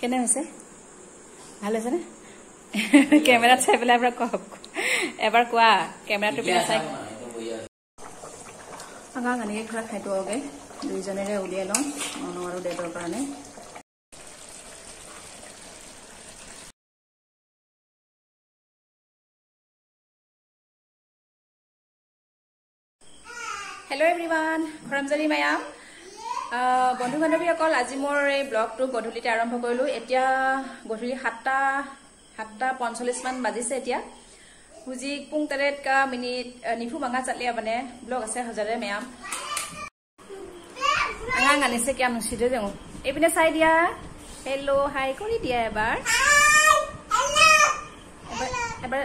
কেনে হৈছে ভাল হৈছে নে কেমেৰাত চাই পেলাই এবাৰ কোৱা কেমেৰাটো পিনে চাই আঙা গানিকে খৰা খাইতো আগে দুইজনেৰে উলিয়াই লওঁ নন আৰু ডেটৰ কাৰণে Hello everyone, Kharamjali Mayam. বন্ধু বান্ধৱী অকল আজি মোৰ এই ব্লগটো গধূলিতে আৰম্ভ কৰিলো এতিয়া গধূলি 7:45 মান বাজিছে এতিয়া হুজি পুং 3 মিনিট নিফু মাঙা চালিয়া বনে ব্লগ আছে হজাৰে মেয়াম আঙা গানিছে কি আনুছিদে যাও এইপিনে চাই দিয়া হেল্লো হাই কৰি দিয়া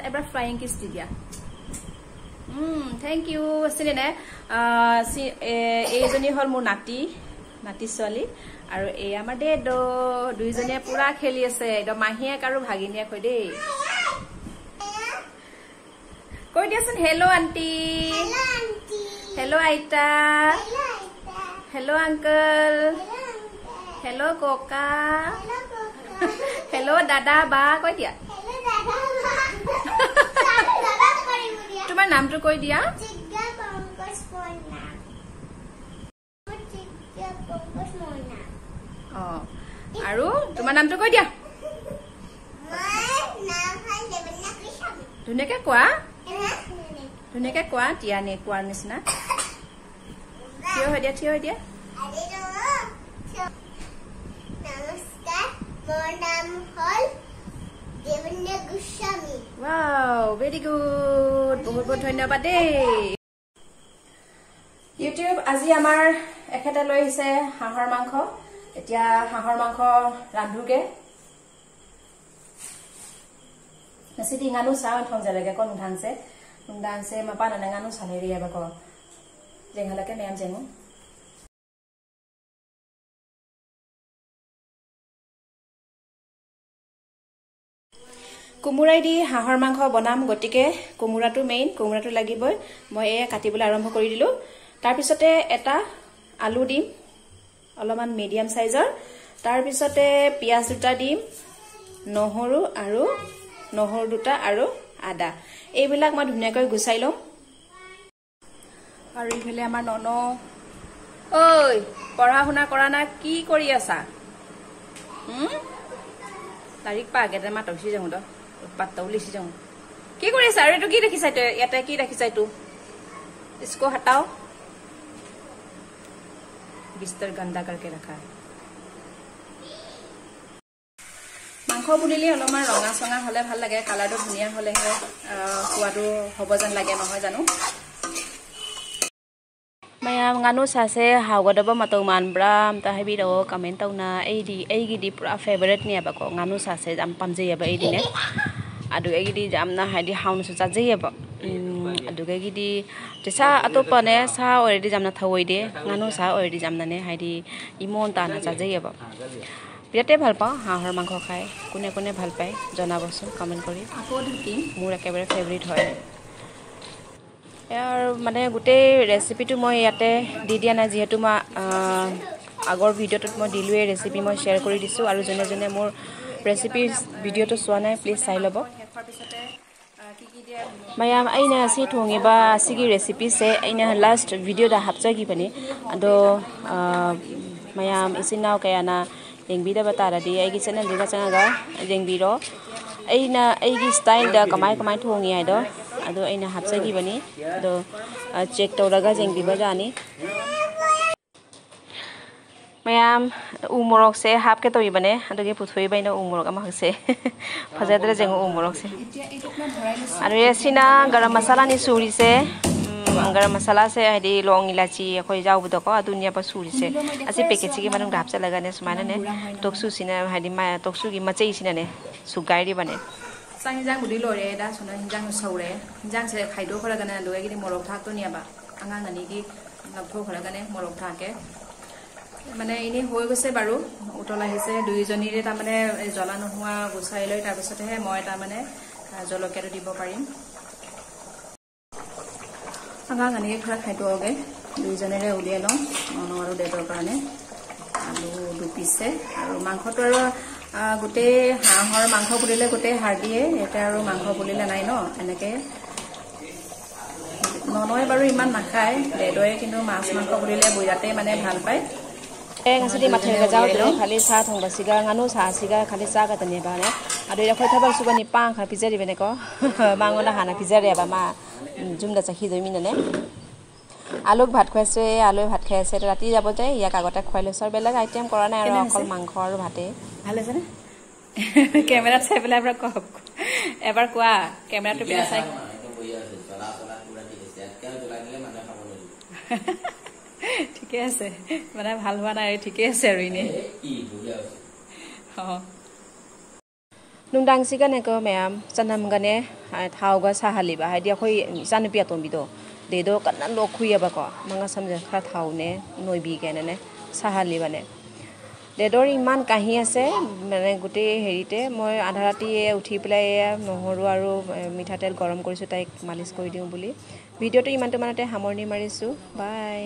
এবাৰ ফ্লাইং কিছ দি দিয়া thank you সিনে এইজনী হল মোৰ নাতি ছোৱালী আৰু এই আমাৰ ডেডো দুইজনে পুৰা খেলি আছে একদম মাহিয়াক আৰু ভাগিনিয়া কই দেই কৈ দিয়াচোন হেল্লো আন্টি হেল্লো আইতা hello uncle hello Coca hello দাদা বা কৈ দিয়া তোমাৰ নামটো কৈ দিয়া আৰু তোমাৰ নামটো কৈ দিয়া ধুনীয়াকে কোৱা টিয়ানে কোৱাৰ নিচিনা থিয় হৈ দিয়া নমস্কাৰ মোৰ নাম হল দেৱন্য গোস্বামী ওয়াও ভেৰি গুড বহুত ধন্যবাদ দেই ইউটিউব আজি আমাৰ এখেতে লৈ আহিছে হাঁহৰ মাংস এতিয়া হাঁহৰ মাংস ৰান্ধুগে নসিদি গানু চাও থং জালেগে কোন উন্ধানছে মাপা নানাঙানো চালেৰি এবাক জেংহালাকে মেম জেঙু কুমুৰাই দি হাঁহৰ মাংস বনাম গটিকে কুমুৰাটো মেইন কুমুৰাটো লাগিবই মই এ কাটিবলৈ আৰম্ভ কৰি দিলো তাৰ পিছতে এটা আলু দিম অলমান মিডিয়াম সাইজৰ তাৰ পিছতে পিয়াজ দুটা দিম নহৰু দুটা আৰু আদা এইবিলাক মই ধুনীয়াকৈ গুছাই লম আৰু ইফালে আমাৰ নন ঐ পঢ়া শুনা কৰা না কি কৰি আছা তাৰিখ পা আগেতে মা তছি যাও তো পাত্তাও লিখি যাও কি কৰি আছা আৰু এটো কি দেখিছা তো ইয়াতে কি দেখিছা তো इसको हटाओ बिस्तर गंदा करके रखा है মাংস বুলিলে অলমান ৰঙা সঙা হলে ভাল লাগে কালাৰটো ধুনিয়া হলে সোৱাদো হ'ব যেন লাগে নহয় জানো mayam nganu sase hawgadaba matau manbram ta habiro comment tauna aigi pura favorite ni abako nganu sase jam pamje yaba idine adu aigi jamna haidi haunu su chaje yaba adu aigi tesa atopane sa already jamna thawoide nganu sa already jamna ne haidi imon ta na chaje yaba বিৰাতে ভাল পাওঁ হাঁহৰ মাংস খাই কোনে ভাল পায় জনাবচোন comment কৰি আকৌ ঢুকিম মোৰ একেবাৰে ফেভাৰিট হয় ইয়াৰ মানে গোটেই ৰেচিপিটো মই ইয়াতে দি দিয়া নাই যেহেতু মই আগৰ ভিডিঅ'টোত মই দিলোৱে ৰেচিপি মই শেয়াৰ কৰি দিছো আৰু জনে মোৰ ৰেচিপি ভিডিঅ'টো চোৱা নাই প্লিজ চাই ল'ব mayam aina si thongiba sigi recipe se aina last video da hapjagi bani ado mayam isinaw kayana yengbida batara di aigi channel diga changa yengbiro aina aigi style da kamai thongi ai do ado aina hapjagi bani ado check tawraga jengbiba jani mayam umorok se hap ke toyi bane adoge puthoi baina umorok ama hse phajadre jeng umorok se aru yesina garam masala ni suri se garam masala se hadi long ilachi khoi jaw bu doko adunya pa suri se asi package ki manung dapcha laga ne sumana ne toksu sina hadi ma toksu gi machei sina ne sugai ri bane sangjang budi lore da sona hinjang saure hinjang se khaido khara gana loge gi morok thak to niaba angang ani gi labtho khara gane morok thake মানে ইনি হৈ গৈছে বাৰু উতল আহিছে দুইজনীৰে তা মানে জলা নহোৱা গুছাই লৈ তাৰ পিছতহে মই তা মানে জলকীয়াটো দিব পাৰিম আঙা গানিকে খৰা খাইতো আগে দুইজনেৰে উলিয়াই লওঁ নন আৰু ডেটৰ কাৰণে আলু দুপিছে আৰু মাংসটো আৰু গোটেই হাঁহৰ মাংস বুলিলে গোটেই হাড় দিয়ে এতিয়া আৰু মাংস বুলিলে নাই ন এনেকৈ ননয় বাৰু ইমান নাখায় দেদৰে কিন্তু মাছ মাংস বুলিলে বিৰাটেই মানে ভাল পায় ngasih di materi kerja itu kali saat hong basiga nganu siga kali saga tani bane ado ya khoi thabal suba ni pang kha pizza di bene ko mangona hana pizza re ba ma jumda chahi doi minane aluk bhat khwaise alu bhat khaise rati jabo jai yak agote khwaile sor belag item kora nai aro akol mangkho aru bhate bhale jane camera sai bela abra ko ebar kwa camera to bela sai ঠিকে আছে মানে ভাল হোৱা নাই ঠিকে আছে আৰু ইনে নুংদাং সিগানে ko ma'am sanam gane thauga sahaliba haidi khoi janupia tombido dedo kanna lokhuya ba ko manga samje khara thaune noibi gene ne sahaliba ne dedor iman kahi আছে মানে গুটি হেৰিতে মই আধা ৰাতি উঠি পেলাই নহৰু আৰু মিঠাতেল গৰম কৰিছো তাইক মালিশ কৰি দিও বুলি ভিডিওটো ইমানটো মানতে সামৰণি মাৰিছো বাই